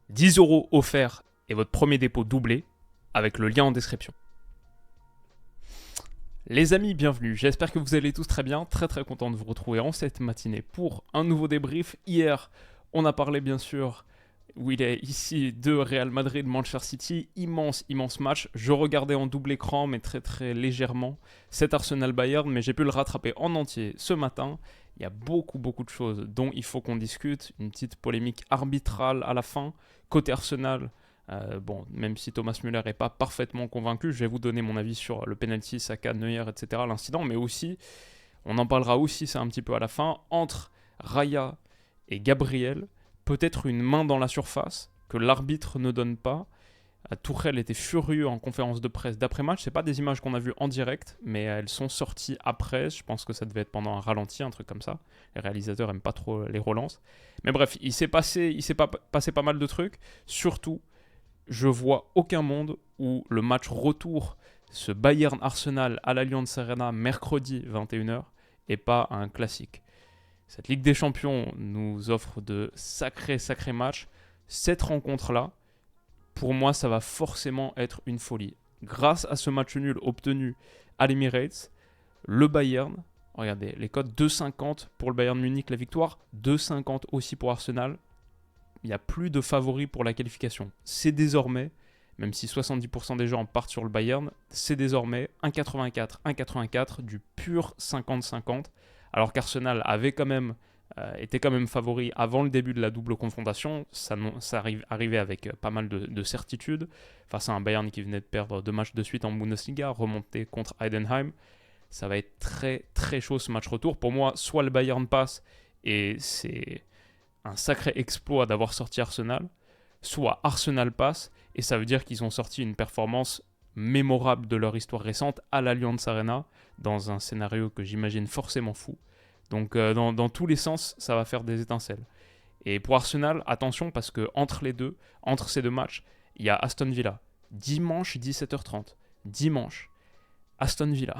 10 € offerts et votre premier dépôt doublé avec le lien en description. Les amis, bienvenue. J'espère que vous allez tous très bien. Très très content de vous retrouver en cette matinée pour un nouveau débrief. Hier, on a parlé bien sûr, où il est ici, de Real Madrid, Manchester City. Immense match. Je regardais en double écran, mais très très légèrement, cet Arsenal-Bayern, mais j'ai pu le rattraper en entier ce matin. Il y a beaucoup de choses dont il faut qu'on discute. Une petite polémique arbitrale à la fin. Côté Arsenal, même si Thomas Müller n'est pas parfaitement convaincu, je vais vous donner mon avis sur le penalty, Saka, Neuer, etc., l'incident, mais aussi, on en parlera aussi, c'est un petit peu à la fin, entre Raya et Gabriel, peut-être une main dans la surface que l'arbitre ne donne pas. Tuchel était furieux en conférence de presse d'après-match. C'est pas des images qu'on a vues en direct, mais elles sont sorties après. Je pense que ça devait être pendant un ralenti, un truc comme ça. Les réalisateurs aiment pas trop les relances. Mais bref, il s'est passé pas mal de trucs. Surtout, je vois aucun monde où le match retour, ce Bayern-Arsenal à l'Allianz Arena mercredi 21h, et pas un classique. Cette Ligue des Champions nous offre de sacrés matchs. Cette rencontre-là, pour moi, ça va forcément être une folie. Grâce à ce match nul obtenu à l'Emirates, le Bayern, regardez, les codes 2,50 pour le Bayern Munich, la victoire, 2,50 aussi pour Arsenal. Il n'y a plus de favoris pour la qualification. C'est désormais, même si 70% des gens partent sur le Bayern, c'est désormais 1,84, 1,84 du pur 50-50, alors qu'Arsenal était quand même favori avant le début de la double confrontation. Ça arrivait avec pas mal de certitude face à un Bayern qui venait de perdre 2 matchs de suite en Bundesliga, remonté contre Heidenheim. Ça va être très chaud ce match retour. Pour moi, soit le Bayern passe et c'est un sacré exploit d'avoir sorti Arsenal, soit Arsenal passe et ça veut dire qu'ils ont sorti une performance mémorable de leur histoire récente à l'Allianz Arena dans un scénario que j'imagine forcément fou. Donc dans tous les sens, ça va faire des étincelles. Et pour Arsenal, attention parce que entre ces deux matchs, il y a Aston Villa. Dimanche 17h30. Dimanche. Aston Villa.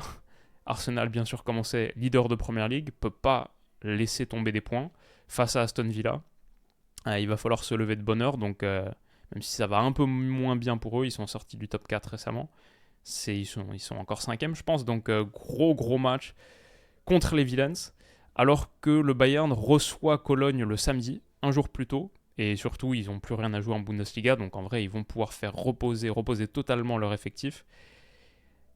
Arsenal, bien sûr, comme on sait, leader de Première Ligue, peut pas laisser tomber des points face à Aston Villa. Il va falloir se lever de bonne heure, donc même si ça va un peu moins bien pour eux, ils sont sortis du top 4 récemment. Ils sont encore 5e, je pense, donc gros match contre les Villains. Alors que le Bayern reçoit Cologne le samedi, un jour plus tôt, et surtout ils n'ont plus rien à jouer en Bundesliga, donc en vrai ils vont pouvoir faire reposer totalement leur effectif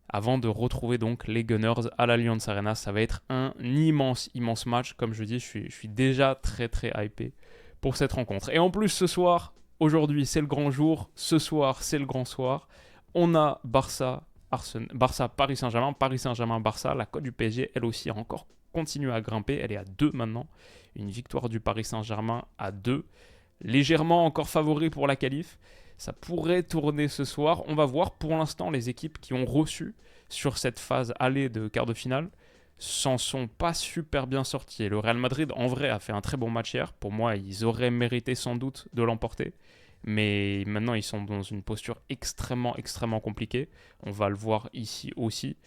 avant de retrouver donc les Gunners à l'Allianz Arena. Ça va être un immense match, comme je dis, je suis déjà très hypé pour cette rencontre. Et en plus ce soir, aujourd'hui c'est le grand jour, ce soir c'est le grand soir, on a Barça, Paris Saint-Germain, Barça, la cote du PSG elle aussi a encore continue à grimper, elle est à 2 maintenant, une victoire du Paris Saint-Germain à 2, légèrement encore favori pour la qualif, ça pourrait tourner ce soir, on va voir. Pour l'instant les équipes qui ont reçu sur cette phase aller de quart de finale s'en sont pas super bien sortis. Et le Real Madrid en vrai a fait un très bon match hier, pour moi ils auraient mérité sans doute de l'emporter, mais maintenant ils sont dans une posture extrêmement compliquée, on va le voir ici aussi.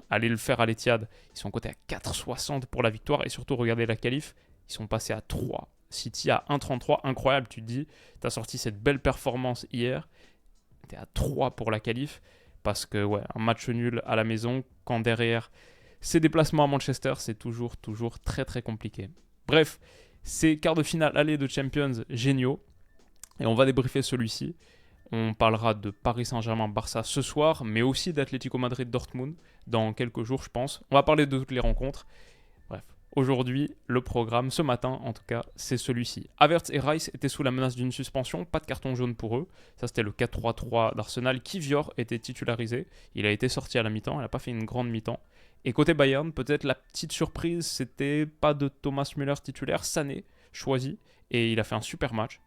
Allez le faire à l'Etihad, ils sont cotés à 4,60 pour la victoire, et surtout regardez la qualif, ils sont passés à 3. City à 1,33, incroyable, tu te dis, tu as sorti cette belle performance hier, tu es à 3 pour la qualif, parce que un match nul à la maison, quand derrière ces déplacements à Manchester, c'est toujours très compliqué. Bref, ces quarts de finale aller de Champions géniaux, et on va débriefer celui-ci. On parlera de Paris Saint-Germain-Barça ce soir, mais aussi d'Atlético Madrid-Dortmund dans quelques jours, je pense. On va parler de toutes les rencontres. Bref, aujourd'hui, le programme, ce matin en tout cas, c'est celui-ci. Havertz et Rice étaient sous la menace d'une suspension, pas de carton jaune pour eux. Ça, c'était le 4-3-3 d'Arsenal. Kivior était titularisé. Il a été sorti à la mi-temps, il n'a pas fait une grande mi-temps. Et côté Bayern, peut-être la petite surprise, c'était pas de Thomas Müller titulaire, Sané choisi. Et il a fait un super match.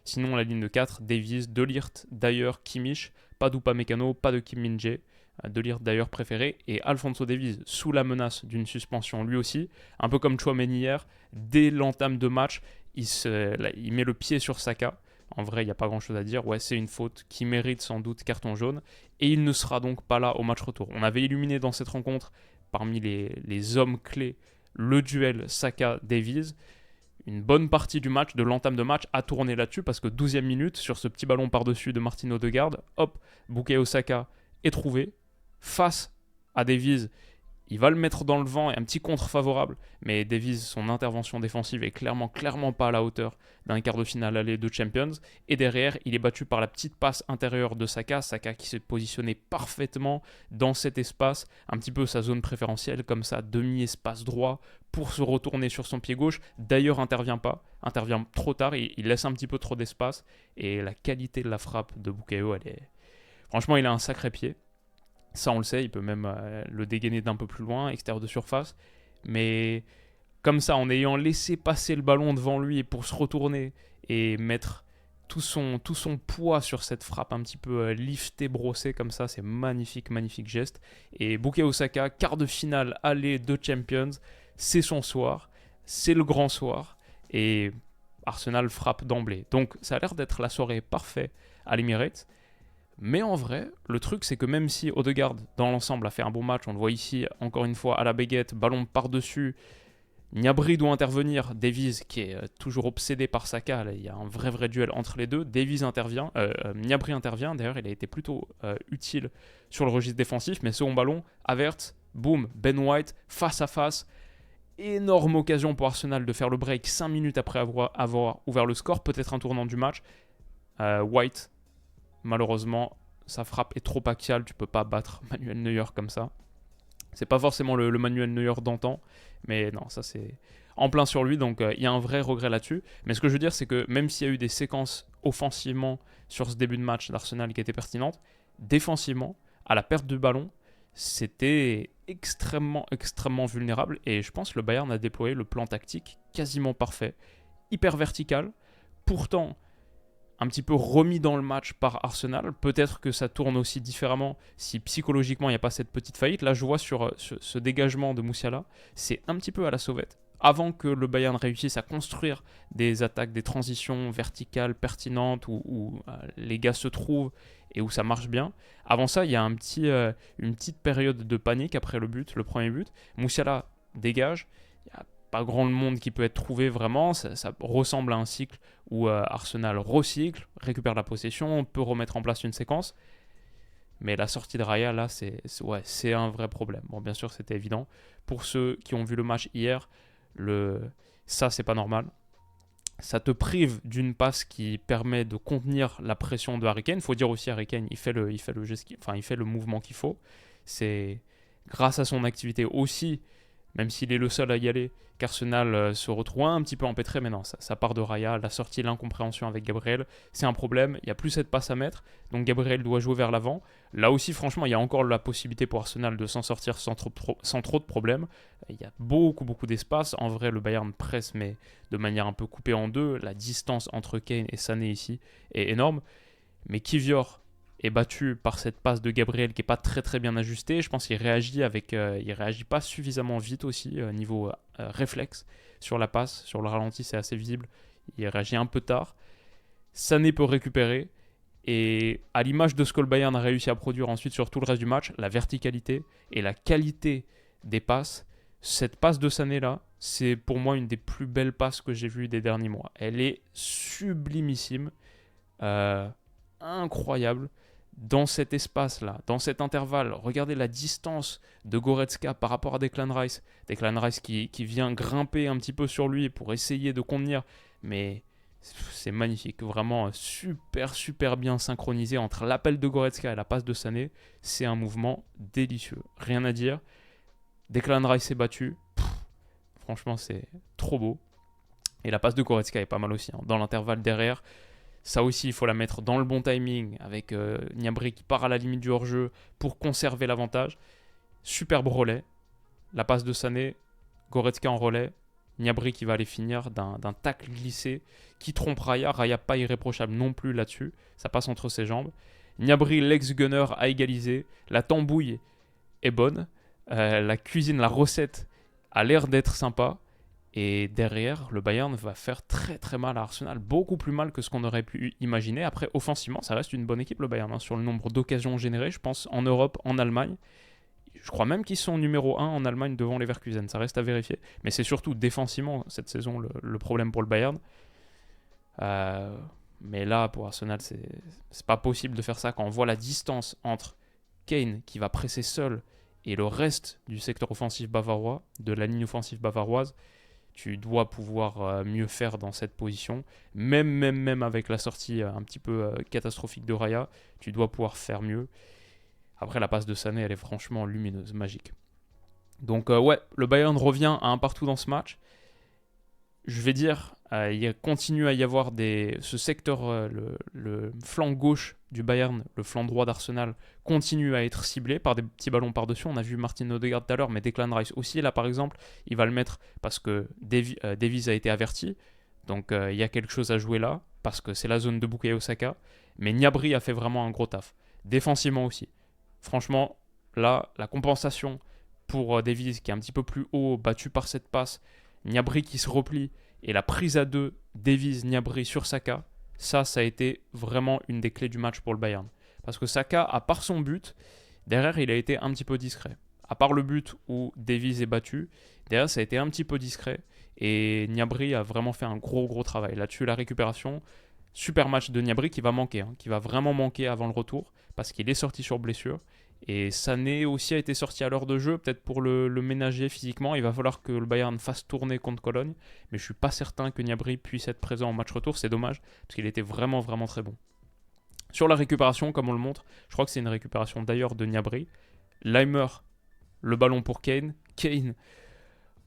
Sinon, la ligne de 4, Davies, De Ligt, Dyer, Kimmich, pas d'Upamecano, pas de Kim Min-jae. De Ligt d'ailleurs préféré, et Alphonso Davies sous la menace d'une suspension lui aussi, un peu comme Tchouaméni hier, dès l'entame de match, il met le pied sur Saka. En vrai, il n'y a pas grand chose à dire, c'est une faute qui mérite sans doute carton jaune, et il ne sera donc pas là au match retour. On avait illuminé dans cette rencontre, parmi les hommes clés, le duel Saka-Davies. une bonne partie du match, de l'entame de match, a tourné là-dessus parce que 12e minute, sur ce petit ballon par-dessus de Martin Odegaard, hop, Bukayo Saka est trouvé face à Davies. Il va le mettre dans le vent et un petit contre favorable, mais Davies, son intervention défensive est clairement pas à la hauteur d'un quart de finale aller de Champions. Et derrière, il est battu par la petite passe intérieure de Saka. Saka qui s'est positionné parfaitement dans cet espace, un petit peu sa zone préférentielle, comme ça, demi-espace droit, pour se retourner sur son pied gauche. D'ailleurs, intervient trop tard, il laisse un petit peu trop d'espace. Et la qualité de la frappe de Bukayo, franchement, il a un sacré pied. Ça, on le sait, il peut même le dégainer d'un peu plus loin, extérieur de surface. Mais comme ça, en ayant laissé passer le ballon devant lui pour se retourner et mettre tout son poids sur cette frappe un petit peu liftée, brossée comme ça, c'est magnifique, magnifique geste. Et Bukayo Saka, quart de finale aller de Champions, c'est son soir, c'est le grand soir. Et Arsenal frappe d'emblée. Donc ça a l'air d'être la soirée parfaite à l'Emirates. Mais en vrai, le truc, c'est que même si Odegaard, dans l'ensemble, a fait un bon match, on le voit ici, encore une fois, à la baguette, ballon par-dessus, Gnabry doit intervenir, Davies, qui est toujours obsédé par Saka, là, il y a un vrai duel entre les deux, Gnabry intervient, d'ailleurs, il a été plutôt utile sur le registre défensif, mais second ballon, Havertz, boum, Ben White, face à face, énorme occasion pour Arsenal de faire le break 5 minutes après avoir ouvert le score, peut-être un tournant du match, White, malheureusement, sa frappe est trop axiale, tu peux pas battre Manuel Neuer comme ça. C'est pas forcément le Manuel Neuer d'antan, mais non, ça c'est en plein sur lui, donc il y a un vrai regret là-dessus. Mais ce que je veux dire, c'est que même s'il y a eu des séquences offensivement sur ce début de match d'Arsenal qui étaient pertinentes, défensivement, à la perte du ballon, c'était extrêmement vulnérable, et je pense que le Bayern a déployé le plan tactique quasiment parfait, hyper vertical, pourtant un petit peu remis dans le match par Arsenal. Peut-être que ça tourne aussi différemment si psychologiquement il n'y a pas cette petite faillite. Là, je vois sur ce dégagement de Musiala, c'est un petit peu à la sauvette. Avant que le Bayern réussisse à construire des attaques, des transitions verticales pertinentes où les gars se trouvent et où ça marche bien. Avant ça, il y a une petite période de panique après le premier but. Musiala dégage. Il n'y a pas grand monde qui peut être trouvé vraiment. Ça ressemble à un cycle où Arsenal recycle, récupère la possession, peut remettre en place une séquence. Mais la sortie de Raya, là, c'est un vrai problème. Bon, bien sûr, c'était évident. Pour ceux qui ont vu le match hier, ça, c'est pas normal. Ça te prive d'une passe qui permet de contenir la pression de Harry Kane. Il faut dire aussi Harry Kane, il fait le mouvement qu'il faut. C'est grâce à son activité aussi, même s'il est le seul à y aller, qu'Arsenal se retrouve un petit peu empêtré, mais non, ça part de Raya, la sortie, l'incompréhension avec Gabriel, c'est un problème, il n'y a plus cette passe à mettre, donc Gabriel doit jouer vers l'avant. Là aussi, franchement, il y a encore la possibilité pour Arsenal de s'en sortir sans trop de problèmes. Il y a beaucoup d'espace, en vrai, le Bayern presse, mais de manière un peu coupée en deux, la distance entre Kane et Sané ici est énorme, mais Kivior est battu par cette passe de Gabriel qui n'est pas très bien ajustée. Je pense qu'il réagit il réagit pas suffisamment vite aussi niveau réflexe sur la passe, sur le ralenti c'est assez visible. Il réagit un peu tard. Sané peut récupérer et à l'image de ce que le Bayern a réussi à produire ensuite sur tout le reste du match, la verticalité et la qualité des passes, cette passe de Sané là, c'est pour moi une des plus belles passes que j'ai vues des derniers mois. Elle est sublimissime, incroyable. Dans cet espace-là, dans cet intervalle, regardez la distance de Goretzka par rapport à Declan Rice. Declan Rice qui vient grimper un petit peu sur lui pour essayer de contenir. Mais c'est magnifique, vraiment super bien synchronisé entre l'appel de Goretzka et la passe de Sané. C'est un mouvement délicieux, rien à dire. Declan Rice est battu. Franchement, c'est trop beau. Et la passe de Goretzka est pas mal aussi, hein. Dans l'intervalle derrière, ça aussi, il faut la mettre dans le bon timing avec Gnabry qui part à la limite du hors-jeu pour conserver l'avantage. Superbe relais. La passe de Sané, Goretzka en relais. Gnabry qui va aller finir d'un tacle glissé qui trompe Raya. Raya pas irréprochable non plus là-dessus. Ça passe entre ses jambes. Gnabry, l'ex-gunner, a égalisé. La tambouille est bonne. La cuisine, la recette a l'air d'être sympa. Et derrière, le Bayern va faire très mal à Arsenal, beaucoup plus mal que ce qu'on aurait pu imaginer. Après, offensivement, ça reste une bonne équipe, le Bayern, hein, sur le nombre d'occasions générées. Je pense en Europe, en Allemagne, Je crois même qu'ils sont numéro 1 en Allemagne devant Leverkusen. Ça reste à vérifier. Mais c'est surtout défensivement cette saison le problème pour le Bayern. Mais là, pour Arsenal, c'est pas possible de faire ça quand on voit la distance entre Kane qui va presser seul et le reste du secteur offensif bavarois, de la ligne offensive bavaroise. Tu dois pouvoir mieux faire dans cette position. Même avec la sortie un petit peu catastrophique de Raya, tu dois pouvoir faire mieux. Après, la passe de Sané, elle est franchement lumineuse, magique. Donc ouais, le Bayern revient à un partout dans ce match. Je vais dire, il continue à y avoir ce secteur, le flanc gauche du Bayern, le flanc droit d'Arsenal, continue à être ciblé par des petits ballons par-dessus. On a vu Martin Odegaard tout à l'heure, mais Declan Rice aussi. Là, par exemple, il va le mettre parce que Davies a été averti. Donc, il y a quelque chose à jouer là, parce que c'est la zone de Bukayo Saka. Mais Gnabry a fait vraiment un gros taf. Défensivement aussi. Franchement, là, la compensation pour Davies, qui est un petit peu plus haut, battu par cette passe, Gnabry qui se replie, et la prise à deux Davies-Gnabry sur Saka, ça a été vraiment une des clés du match pour le Bayern. Parce que Saka, à part son but, derrière, il a été un petit peu discret. À part le but où Davies est battu, derrière, ça a été un petit peu discret. Et Gnabry a vraiment fait un gros travail. Là-dessus, la récupération, super match de Gnabry qui va manquer, qui va vraiment manquer avant le retour, parce qu'il est sorti sur blessure. Et Sané aussi a été sorti à l'heure de jeu, peut-être pour le ménager physiquement. Il va falloir que le Bayern fasse tourner contre Cologne. Mais je ne suis pas certain que Gnabry puisse être présent en match retour. C'est dommage, parce qu'il était vraiment très bon. Sur la récupération, comme on le montre, je crois que c'est une récupération d'ailleurs de Gnabry. Leimer, le ballon pour Kane. Kane,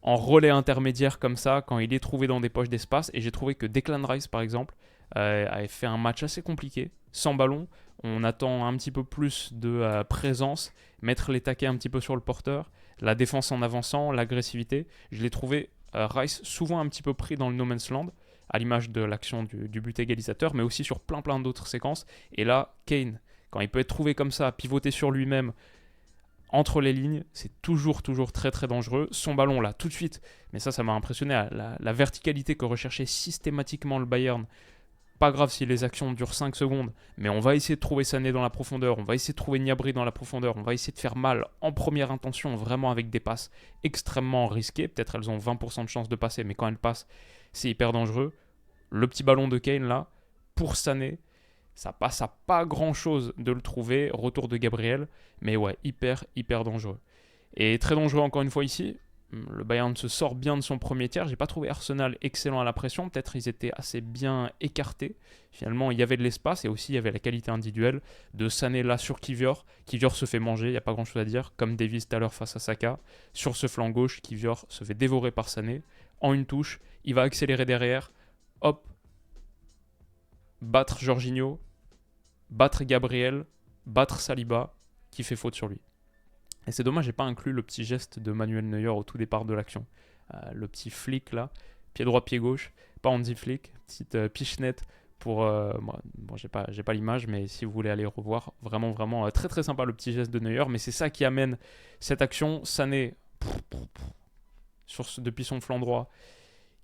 en relais intermédiaire comme ça, quand il est trouvé dans des poches d'espace. Et j'ai trouvé que Declan Rice, par exemple, avait fait un match assez compliqué, sans ballon. On attend un petit peu plus de présence, mettre les taquets un petit peu sur le porteur, la défense en avançant, l'agressivité. Je l'ai trouvé, Rice, souvent un petit peu pris dans le no man's land, à l'image de l'action du but égalisateur, mais aussi sur plein d'autres séquences. Et là, Kane, quand il peut être trouvé comme ça, pivoter sur lui-même, entre les lignes, c'est toujours très dangereux. Son ballon là, tout de suite, mais ça m'a impressionné, la verticalité que recherchait systématiquement le Bayern. Pas grave si les actions durent 5 secondes, mais on va essayer de trouver Sané dans la profondeur, on va essayer de trouver Gnabry dans la profondeur, on va essayer de faire mal en première intention, vraiment avec des passes extrêmement risquées. Peut-être elles ont 20% de chance de passer, mais quand elles passent, c'est hyper dangereux. Le petit ballon de Kane là, pour Sané, ça passe à pas grand-chose de le trouver. Retour de Gabriel, mais ouais, hyper dangereux. Et très dangereux encore une fois ici. Le Bayern se sort bien de son premier tiers. J'ai pas trouvé Arsenal excellent à la pression. Peut-être ils étaient assez bien écartés. Finalement, il y avait de l'espace et aussi il y avait la qualité individuelle de Sané là sur Kivior. Kivior se fait manger, il n'y a pas grand-chose à dire. Comme Davies tout à l'heure face à Saka. Sur ce flanc gauche, Kivior se fait dévorer par Sané. En une touche, il va accélérer derrière. Hop. Battre Jorginho. Battre Gabriel. Battre Saliba qui fait faute sur lui. Et c'est dommage, j'ai pas inclus le petit geste de Manuel Neuer au tout départ de l'action. Le petit flick là, pied droit, pied gauche, pas Hansi Flick, petite pichenette pour... bon, j'ai pas l'image, mais si vous voulez aller revoir, vraiment très sympa le petit geste de Neuer, mais c'est ça qui amène cette action. Sané, depuis son flanc droit,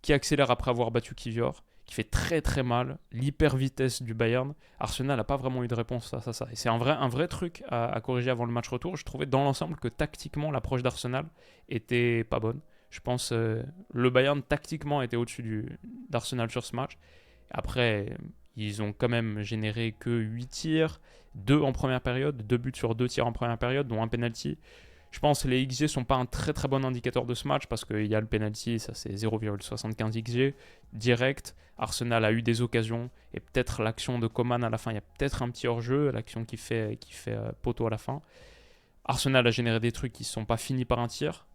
qui accélère après avoir battu Kivior, qui fait très mal, l'hyper vitesse du Bayern. Arsenal n'a pas vraiment eu de réponse à ça. Et c'est un vrai truc à corriger avant le match retour. Je trouvais dans l'ensemble que tactiquement, l'approche d'Arsenal était pas bonne. Je pense le Bayern tactiquement était au-dessus d'Arsenal sur ce match. Après, ils ont quand même généré que 8 tirs, 2 en première période, 2 buts sur 2 tirs en première période, dont un penalty. Je pense que les XG ne sont pas un très bon indicateur de ce match parce qu'il y a le penalty, ça c'est 0,75 XG direct. Arsenal a eu des occasions et peut-être l'action de Coman à la fin, il y a peut-être un petit hors-jeu, l'action qui fait poteau à la fin. Arsenal a généré des trucs qui ne sont pas finis par un tir.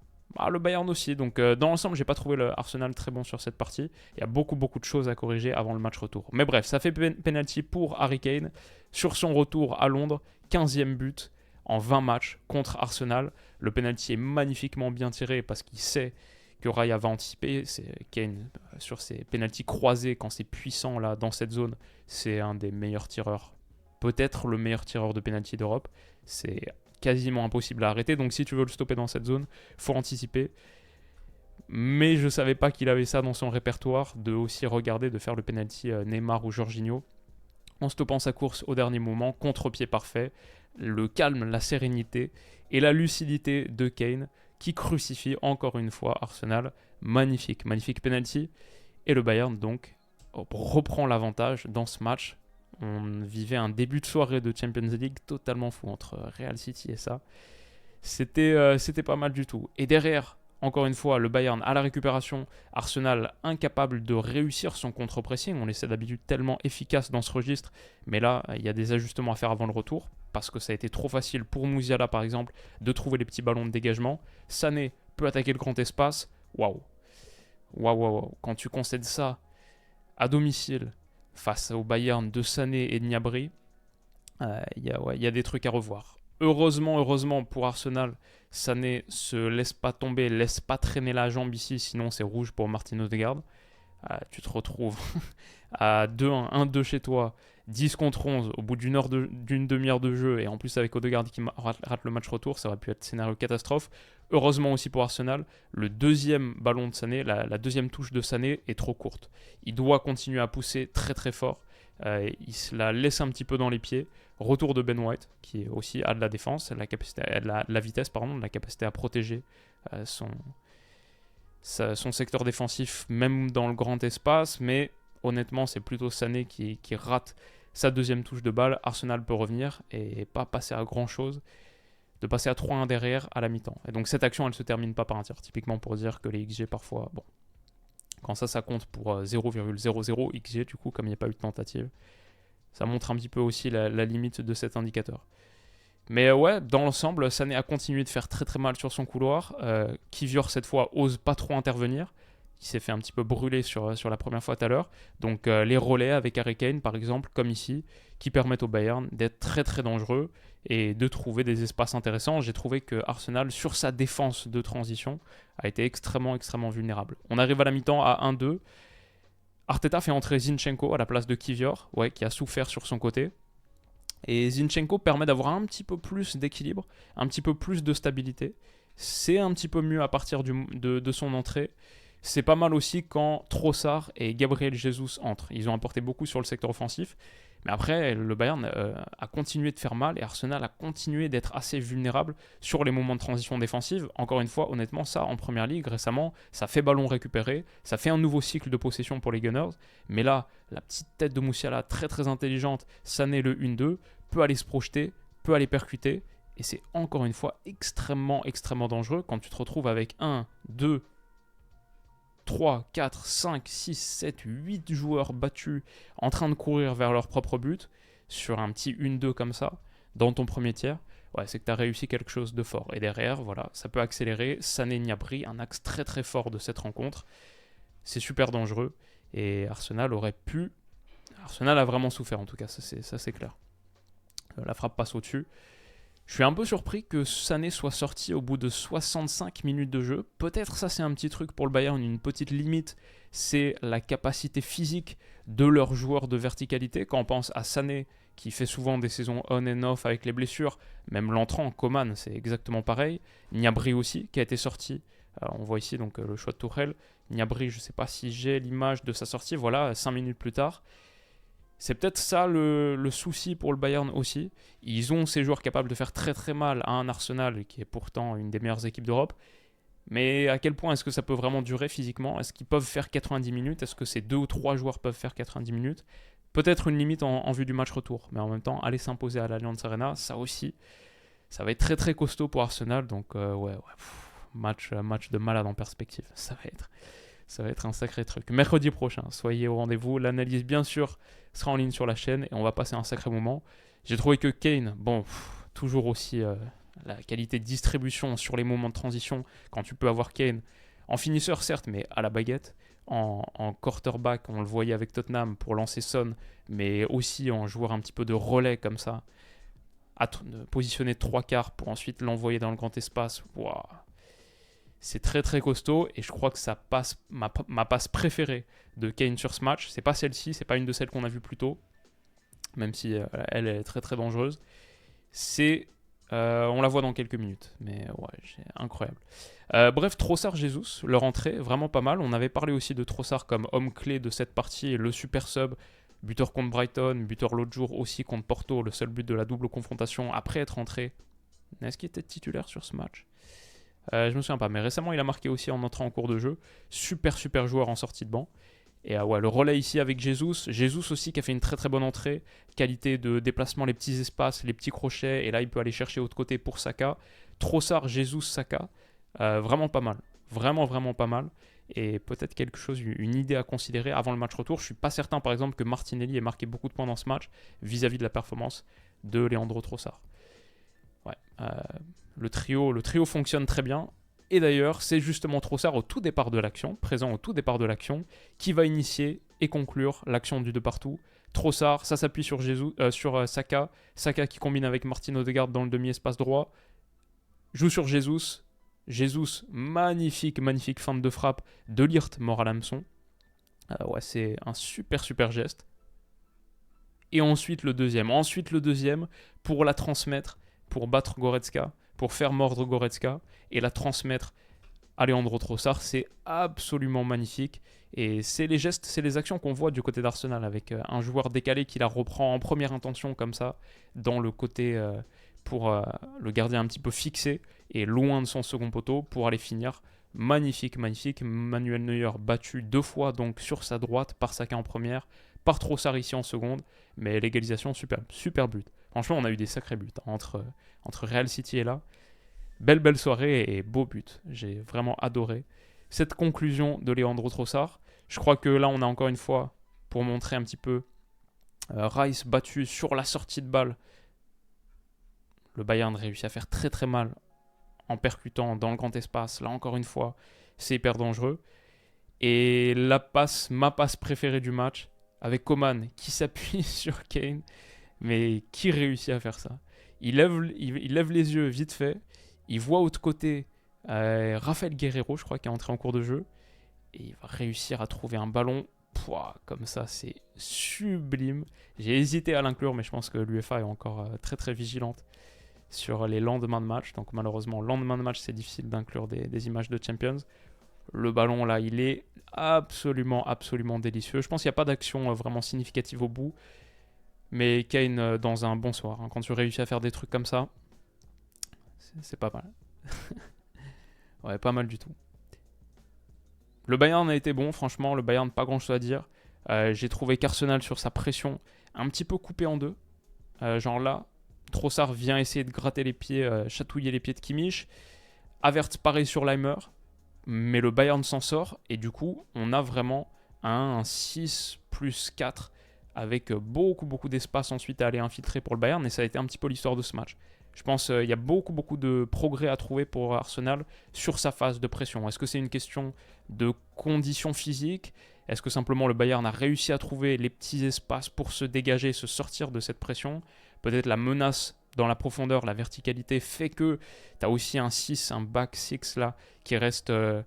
Le Bayern aussi, donc dans l'ensemble, j'ai pas trouvé le Arsenal très bon sur cette partie. Il y a beaucoup de choses à corriger avant le match retour. Mais bref, ça fait penalty pour Harry Kane sur son retour à Londres, 15e but en 20 matchs contre Arsenal. Le penalty est magnifiquement bien tiré parce qu'il sait que Raya va anticiper. C'est Kane sur ses penaltys croisés quand c'est puissant là dans cette zone, c'est un des meilleurs tireurs, peut-être le meilleur tireur de penalty d'Europe. C'est quasiment impossible à arrêter, donc si tu veux le stopper dans cette zone, faut anticiper. Mais je savais pas qu'il avait ça dans son répertoire, de aussi regarder, de faire le penalty Neymar ou Jorginho en stoppant sa course au dernier moment, contre-pied parfait. le calme, la sérénité et la lucidité de Kane qui crucifie encore une fois Arsenal. Magnifique penalty. Et le Bayern donc reprend l'avantage dans ce match. On vivait un début de soirée de Champions League totalement fou entre Real City et ça. C'était pas mal du tout. Et derrière, encore une fois, le Bayern à la récupération, Arsenal incapable de réussir son contre-pressing. On essaie d'habitude tellement efficace dans ce registre, mais là, il y a des ajustements à faire avant le retour, parce que ça a été trop facile pour Musiala, par exemple, de trouver les petits ballons de dégagement. Sané peut attaquer le grand espace. Waouh. Quand tu concèdes ça à domicile, face au Bayern de Sané et de Gnabry, il y a des trucs à revoir. Heureusement pour Arsenal, Sané se laisse pas tomber, laisse pas traîner la jambe ici, sinon c'est rouge pour Martin Odegaard. Tu te retrouves à 2-1, 1-2 chez toi, 10 contre 11 au bout d'une demi-heure de jeu, et en plus avec Odegaard qui rate le match retour, ça aurait pu être scénario catastrophe. Heureusement aussi pour Arsenal, le deuxième ballon de Sané, la deuxième touche de Sané est trop courte. Il doit continuer à pousser très très fort. Il se la laisse un petit peu dans les pieds. Retour de Ben White, qui aussi a de la défense, la vitesse, la capacité à protéger son secteur défensif, même dans le grand espace. Mais honnêtement, c'est plutôt Sané qui rate sa deuxième touche de balle. Arsenal peut revenir et pas passer à grand chose, de passer à 3-1 derrière à la mi-temps. Et donc cette action, elle se termine pas par un tir, typiquement pour dire que les XG parfois, bon, quand ça compte pour 0,00 XG, du coup, comme il n'y a pas eu de tentative. Ça montre un petit peu aussi la limite de cet indicateur. Mais ouais, dans l'ensemble, Sané a continué de faire très très mal sur son couloir. Kivior, cette fois, ose pas trop intervenir. Il s'est fait un petit peu brûler sur la première fois tout à l'heure. Donc les relais avec Harry Kane, par exemple, comme ici, qui permettent au Bayern d'être très très dangereux et de trouver des espaces intéressants. J'ai trouvé que Arsenal, sur sa défense de transition, a été extrêmement vulnérable. On arrive à la mi-temps à 1-2. Arteta fait entrer Zinchenko à la place de Kivior, qui a souffert sur son côté. Et Zinchenko permet d'avoir un petit peu plus d'équilibre, un petit peu plus de stabilité. C'est un petit peu mieux à partir de son entrée. C'est pas mal aussi quand Trossard et Gabriel Jesus entrent. Ils ont apporté beaucoup sur le secteur offensif. Mais après, le Bayern a continué de faire mal et Arsenal a continué d'être assez vulnérable sur les moments de transition défensive. Encore une fois, honnêtement, ça, en Première Ligue, récemment, ça fait ballon récupéré, ça fait un nouveau cycle de possession pour les Gunners. Mais là, la petite tête de Musiala, très très intelligente, Sané le 1-2, peut aller se projeter, peut aller percuter. Et c'est encore une fois extrêmement dangereux quand tu te retrouves avec 1, 2, 3, 4, 5, 6, 7, 8 joueurs battus en train de courir vers leur propre but sur un petit 1-2 comme ça dans ton premier tiers, c'est que tu as réussi quelque chose de fort. Et derrière, voilà, ça peut accélérer. Sané Gnabry, un axe très très fort de cette rencontre. C'est super dangereux et Arsenal a vraiment souffert en tout cas, ça c'est clair. La frappe passe au-dessus. Je suis un peu surpris que Sané soit sorti au bout de 65 minutes de jeu. Peut-être ça c'est un petit truc pour le Bayern, une petite limite, c'est la capacité physique de leurs joueurs de verticalité. Quand on pense à Sané, qui fait souvent des saisons on and off avec les blessures, même l'entrant, Coman, c'est exactement pareil. Gnabry aussi, qui a été sorti. On voit ici donc le choix de Tuchel. Gnabry, je ne sais pas si j'ai l'image de sa sortie, voilà, 5 minutes plus tard. C'est peut-être ça le souci pour le Bayern aussi. Ils ont ces joueurs capables de faire très très mal à un Arsenal qui est pourtant une des meilleures équipes d'Europe. Mais à quel point est-ce que ça peut vraiment durer physiquement ? Est-ce qu'ils peuvent faire 90 minutes ? Est-ce que ces 2 ou 3 joueurs peuvent faire 90 minutes ? Peut-être une limite en vue du match retour. Mais en même temps, aller s'imposer à l'Allianz Arena, ça aussi, ça va être très très costaud pour Arsenal. Donc match de malade en perspective. Ça va être un sacré truc. Mercredi prochain, soyez au rendez-vous. L'analyse, bien sûr, sera en ligne sur la chaîne et on va passer un sacré moment. J'ai trouvé que Kane, toujours aussi la qualité de distribution sur les moments de transition, quand tu peux avoir Kane en finisseur, certes, mais à la baguette, en quarterback, on le voyait avec Tottenham pour lancer Son, mais aussi en joueur un petit peu de relais comme ça, positionner 3 quarts pour ensuite l'envoyer dans le grand espace. Waouh. C'est très très costaud et je crois que ça passe ma passe préférée de Kane sur ce match. C'est pas celle-ci, c'est pas une de celles qu'on a vues plus tôt, même si elle est très très dangereuse. On la voit dans quelques minutes, mais c'est incroyable. Bref, Trossard, Jesus, leur entrée, vraiment pas mal. On avait parlé aussi de Trossard comme homme clé de cette partie et le super sub buteur contre Brighton, buteur l'autre jour aussi contre Porto, le seul but de la double confrontation après être entré. Est-ce qu'il était titulaire sur ce match? Je me souviens pas, mais récemment il a marqué aussi en entrant en cours de jeu. Super joueur en sortie de banc. Et ouais, le relais ici avec Jesus. Jesus aussi qui a fait une très très bonne entrée. Qualité de déplacement, les petits espaces, les petits crochets. Et là, il peut aller chercher l'autre côté pour Saka. Trossard, Jesus, Saka. Vraiment pas mal. Vraiment pas mal. Et peut-être quelque chose, une idée à considérer avant le match retour. Je suis pas certain, par exemple, que Martinelli ait marqué beaucoup de points dans ce match vis-à-vis de la performance de Leandro Trossard. Ouais, le trio fonctionne très bien. Et d'ailleurs, c'est justement Trossard présent au tout départ de l'action, qui va initier et conclure l'action du de partout. Trossard, ça s'appuie sur, sur Saka. Saka qui combine avec Martin Odegaard dans le demi-espace droit. Joue sur Jesus. Jesus, magnifique feinte de frappe de Ligt mort à l'hameçon. Ouais, c'est un super geste. Et ensuite le deuxième pour la transmettre, pour battre Goretzka, pour faire mordre Goretzka et la transmettre à Leandro Trossard. C'est absolument magnifique. Et c'est les gestes, c'est les actions qu'on voit du côté d'Arsenal avec un joueur décalé qui la reprend en première intention comme ça, dans le côté pour le gardien un petit peu fixé et loin de son second poteau pour aller finir. Magnifique. Manuel Neuer battu 2 fois donc sur sa droite par Saka en première, par Trossard ici en seconde, mais l'égalisation super but. Franchement, on a eu des sacrés buts entre Real City et là. Belle soirée et beau but. J'ai vraiment adoré cette conclusion de Leandro Trossard. Je crois que là, on a encore une fois, pour montrer un petit peu, Rice battu sur la sortie de balle. Le Bayern réussit à faire très mal en percutant dans le grand espace. Là, encore une fois, c'est hyper dangereux. Et ma passe préférée du match, avec Coman qui s'appuie sur Kane, mais qui réussit à faire ça? Il lève les yeux vite fait, il voit autre côté Rafael Guerreiro, je crois, qui est entré en cours de jeu, et il va réussir à trouver un ballon. Comme ça, c'est sublime. J'ai hésité à l'inclure, mais je pense que l'UEFA est encore très vigilante sur les lendemains de match. Donc malheureusement, lendemain de match, c'est difficile d'inclure des images de Champions. Le ballon, là, il est absolument délicieux. Je pense qu'il n'y a pas d'action vraiment significative au bout. Mais Kane, dans un bon soir, quand tu réussis à faire des trucs comme ça, c'est pas mal. Ouais, pas mal du tout. Le Bayern a été bon, franchement. Le Bayern, pas grand chose à dire. J'ai trouvé qu'Arsenal, sur sa pression, un petit peu coupé en deux. Genre là, Trossard vient essayer de gratter les pieds, chatouiller les pieds de Kimmich. Havertz pareil sur Leimer. Mais le Bayern s'en sort. Et du coup, on a vraiment un 6 plus 4 avec beaucoup d'espace ensuite à aller infiltrer pour le Bayern. Et ça a été un petit peu l'histoire de ce match. Je pense qu'il y a beaucoup de progrès à trouver pour Arsenal sur sa phase de pression. Est-ce que c'est une question de conditions physiques? Est-ce que simplement le Bayern a réussi à trouver les petits espaces pour se dégager, se sortir de cette pression? Peut-être la menace dans la profondeur, la verticalité fait que tu as aussi un 6, un back 6 là, qui reste un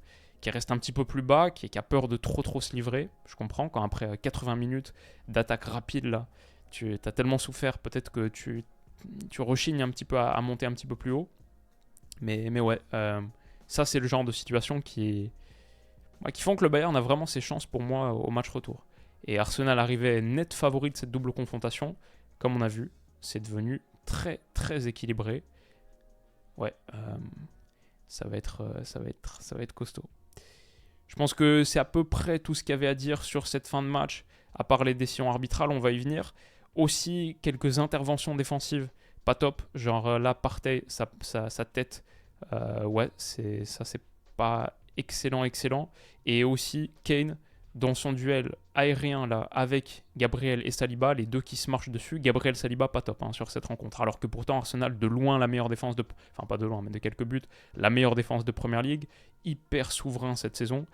petit peu plus bas, qui a peur de trop se livrer. Je comprends, quand après 80 minutes d'attaque rapide là, tu as tellement souffert, peut-être que tu rechignes un petit peu à monter un petit peu plus haut. Mais ouais, ça c'est le genre de situation qui font que le Bayern a vraiment ses chances pour moi au match retour. Et Arsenal arrivait net favori de cette double confrontation. Comme on a vu, c'est devenu très équilibré. Ouais, ça va être costaud. Je pense que c'est à peu près tout ce qu'il y avait à dire sur cette fin de match. À part les décisions arbitrales, on va y venir. Aussi, quelques interventions défensives pas top. Genre là, Partey, sa tête, ouais, c'est pas excellent. Et aussi, Kane, dans son duel aérien là, avec Gabriel et Saliba, les deux qui se marchent dessus. Gabriel Saliba, pas top sur cette rencontre. Alors que pourtant, Arsenal, de loin, la meilleure défense enfin, pas de loin, mais de quelques buts, la meilleure défense de Premier League. Hyper souverain cette saison.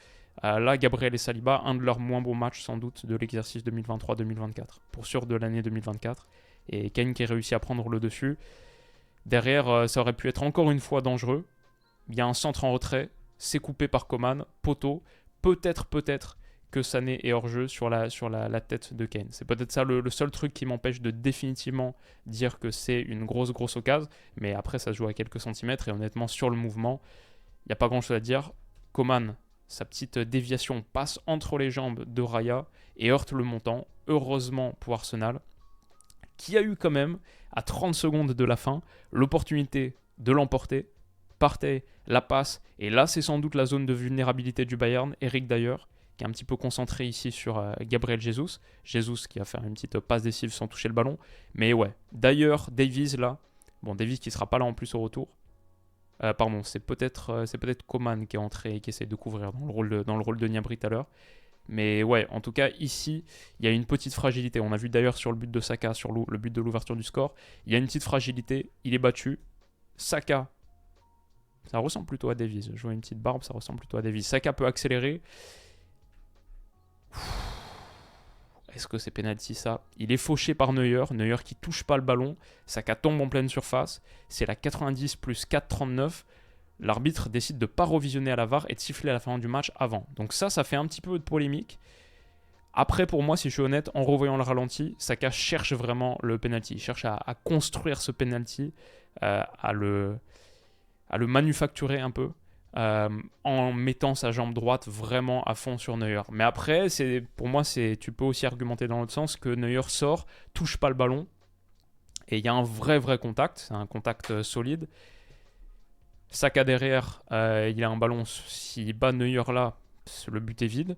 Là, Gabriel et Saliba, un de leurs moins beaux matchs sans doute de l'exercice 2023-2024, pour sûr de l'année 2024. Et Kane qui réussit à prendre le dessus. Derrière, ça aurait pu être encore une fois dangereux. Il y a un centre en retrait, c'est coupé par Coman, poteau. Peut-être que Sané est hors-jeu sur la tête de Kane. C'est peut-être ça le seul truc qui m'empêche de définitivement dire que c'est une grosse occasion. Mais après, ça se joue à quelques centimètres. Et honnêtement, sur le mouvement, il n'y a pas grand-chose à dire. Coman, sa petite déviation passe entre les jambes de Raya et heurte le montant. heureusement pour Arsenal, qui a eu quand même, à 30 secondes de la fin, l'opportunité de l'emporter. Partey, la passe, et là c'est sans doute la zone de vulnérabilité du Bayern. Eric d'ailleurs, qui est un petit peu concentré ici sur Gabriel Jesus. Jesus qui va faire une petite passe décisive sans toucher le ballon. Mais ouais, d'ailleurs, Davies là, bon Davies qui sera pas là en plus au retour. Pardon, c'est peut-être Coman qui est entré et qui essaie de couvrir dans le rôle de Gnabry tout à l'heure. Mais ouais, en tout cas, ici, il y a une petite fragilité. On a vu d'ailleurs sur le but de Saka, sur le but de l'ouverture du score, il y a une petite fragilité. Il est battu. Saka, ça ressemble plutôt à Davies. Je vois une petite barbe, ça ressemble plutôt à Davies. Saka peut accélérer. Est-ce que c'est penalty ça? Il est fauché par Neuer. Neuer qui touche pas le ballon. Saka tombe en pleine surface. C'est la 90 plus 4,39. L'arbitre décide de ne pas revisionner à la VAR et de siffler à la fin du match avant. Donc ça fait un petit peu de polémique. Après, pour moi, si je suis honnête, en revoyant le ralenti, Saka cherche vraiment le penalty. Il cherche à construire ce penalty, à le manufacturer un peu, en mettant sa jambe droite vraiment à fond sur Neuer. Mais après, pour moi, tu peux aussi argumenter dans l'autre sens que Neuer sort, touche pas le ballon, et il y a un vrai contact. C'est un contact solide. Saka derrière, il a un ballon, s'il bat Neuer là, le but est vide.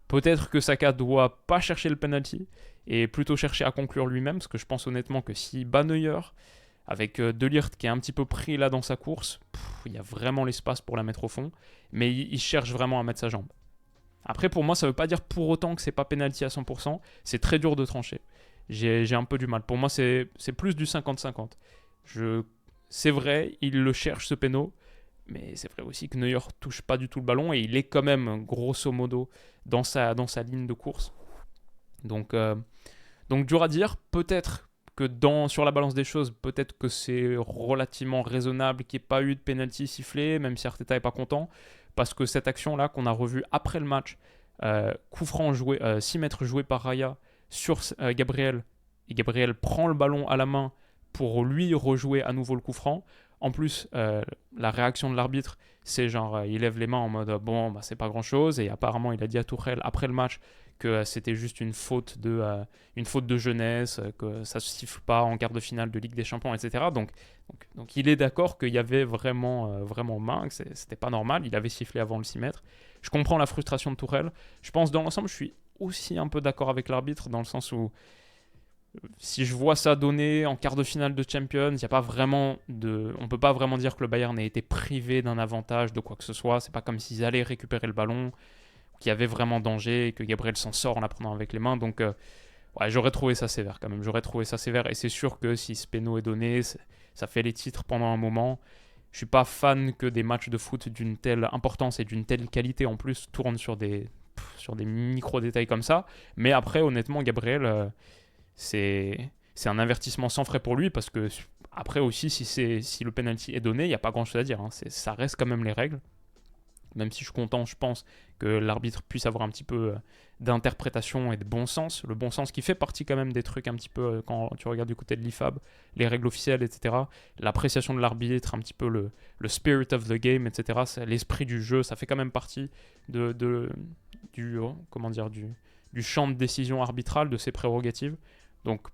Peut-être que Saka doit pas chercher le penalty et plutôt chercher à conclure lui-même, parce que je pense honnêtement que s'il bat Neuer, avec De Ligt qui est un petit peu pris là dans sa course, il y a vraiment l'espace pour la mettre au fond, mais il cherche vraiment à mettre sa jambe. Après, pour moi, ça veut pas dire pour autant que c'est pas penalty à 100%, c'est très dur de trancher. J'ai un peu du mal. Pour moi, c'est plus du 50-50. C'est vrai, il le cherche ce péno, mais c'est vrai aussi que Neuer touche pas du tout le ballon et il est quand même grosso modo dans sa ligne de course. Donc dur à dire. Peut-être que sur la balance des choses, peut-être que c'est relativement raisonnable qu'il n'y ait pas eu de penalty sifflé, même si Arteta n'est pas content, parce que cette action-là qu'on a revue après le match, coup franc joué, 6 mètres joué par Raya sur Gabriel, et Gabriel prend le ballon à la main pour lui rejouer à nouveau le coup franc. En plus, la réaction de l'arbitre, c'est genre, il lève les mains en mode bon, bah, c'est pas grand chose. Et apparemment, il a dit à Tuchel après le match que c'était juste une faute de jeunesse, que ça se siffle pas en quart de finale de Ligue des Champions, etc. Donc il est d'accord qu'il y avait vraiment main, que c'était pas normal. Il avait sifflé avant le 6 mètres. Je comprends la frustration de Tuchel. Je pense dans l'ensemble, je suis aussi un peu d'accord avec l'arbitre dans le sens où si je vois ça donner en quart de finale de Champions, y a pas vraiment on peut pas vraiment dire que le Bayern ait été privé d'un avantage de quoi que ce soit. C'est pas comme s'ils allaient récupérer le ballon, qu'il y avait vraiment danger et que Gabriel s'en sort en la prenant avec les mains. Donc ouais, j'aurais trouvé ça sévère quand même. J'aurais trouvé ça sévère et c'est sûr que si ce péno est donné, ça fait les titres pendant un moment. Je suis pas fan que des matchs de foot d'une telle importance et d'une telle qualité en plus tournent sur des micro-détails comme ça. Mais après, honnêtement, Gabriel, c'est un avertissement sans frais pour lui parce que après aussi si le penalty est donné, il n'y a pas grand chose à dire, hein. Ça reste quand même les règles, même si je suis content, je pense que l'arbitre puisse avoir un petit peu d'interprétation et de bon sens, le bon sens qui fait partie quand même des trucs un petit peu quand tu regardes du côté de l'IFAB, les règles officielles, etc. L'appréciation de l'arbitre, un petit peu le spirit of the game, etc. L'esprit du jeu, ça fait quand même partie du champ de décision arbitrale, de ses prérogatives. Donc,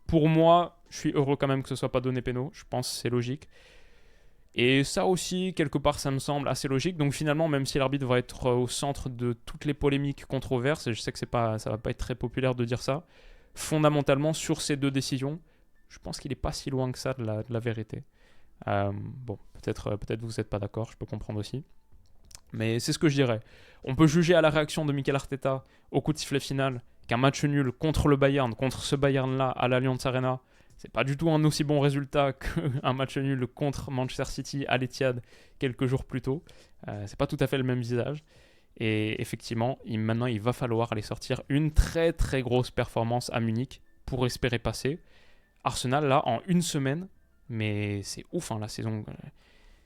pour moi, je suis heureux quand même que ce soit pas donné péno. Je pense que c'est logique. Et ça aussi, quelque part, ça me semble assez logique. Donc finalement, même si l'arbitre va être au centre de toutes les polémiques controverses, et je sais que ça va pas être très populaire de dire ça, fondamentalement, sur ces deux décisions, je pense qu'il est pas si loin que ça de la vérité. Bon, peut-être vous n'êtes pas d'accord, je peux comprendre aussi. Mais c'est ce que je dirais. On peut juger à la réaction de Mikel Arteta au coup de sifflet final qu'un match nul contre le Bayern, contre ce Bayern-là à l'Allianz Arena, c'est pas du tout un aussi bon résultat qu'un match nul contre Manchester City à l'Etihad quelques jours plus tôt. C'est pas tout à fait le même visage. Et effectivement, maintenant, il va falloir aller sortir une très très grosse performance à Munich pour espérer passer. Arsenal, là, en une semaine, mais c'est ouf, hein,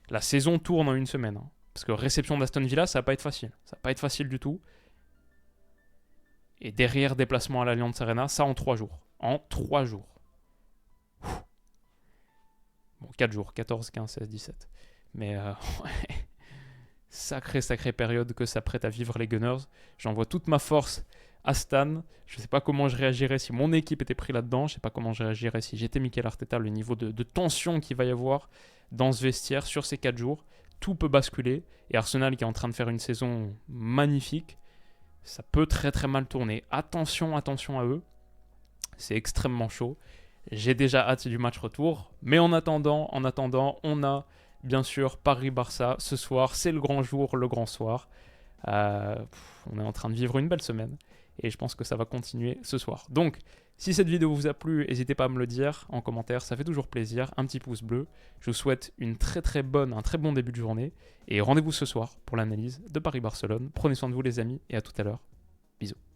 la saison tourne en une semaine. Hein. Parce que réception d'Aston Villa, ça va pas être facile. Ça va pas être facile du tout. Et derrière, déplacement à l'Allianz Arena, ça en 3 jours. En 3 jours. Bon, 4 jours, 14, 15, 16, 17. Mais sacrée période que s'apprête à vivre les Gunners. J'envoie toute ma force Stan. Je ne sais pas comment je réagirais si mon équipe était pris là-dedans. Je ne sais pas comment je réagirais si j'étais Mikel Arteta. Le niveau de tension qu'il va y avoir dans ce vestiaire sur ces 4 jours. Tout peut basculer. Et Arsenal qui est en train de faire une saison magnifique, ça peut très très mal tourner. Attention à eux. C'est extrêmement chaud. J'ai déjà hâte du match retour. Mais en attendant, on a bien sûr Paris-Barça ce soir. C'est le grand jour, le grand soir. On est en train de vivre une belle semaine. Et je pense que ça va continuer ce soir. Donc, si cette vidéo vous a plu, n'hésitez pas à me le dire en commentaire. Ça fait toujours plaisir. Un petit pouce bleu. Je vous souhaite un très bon début de journée. Et rendez-vous ce soir pour l'analyse de Paris-Barcelone. Prenez soin de vous les amis et à tout à l'heure. Bisous.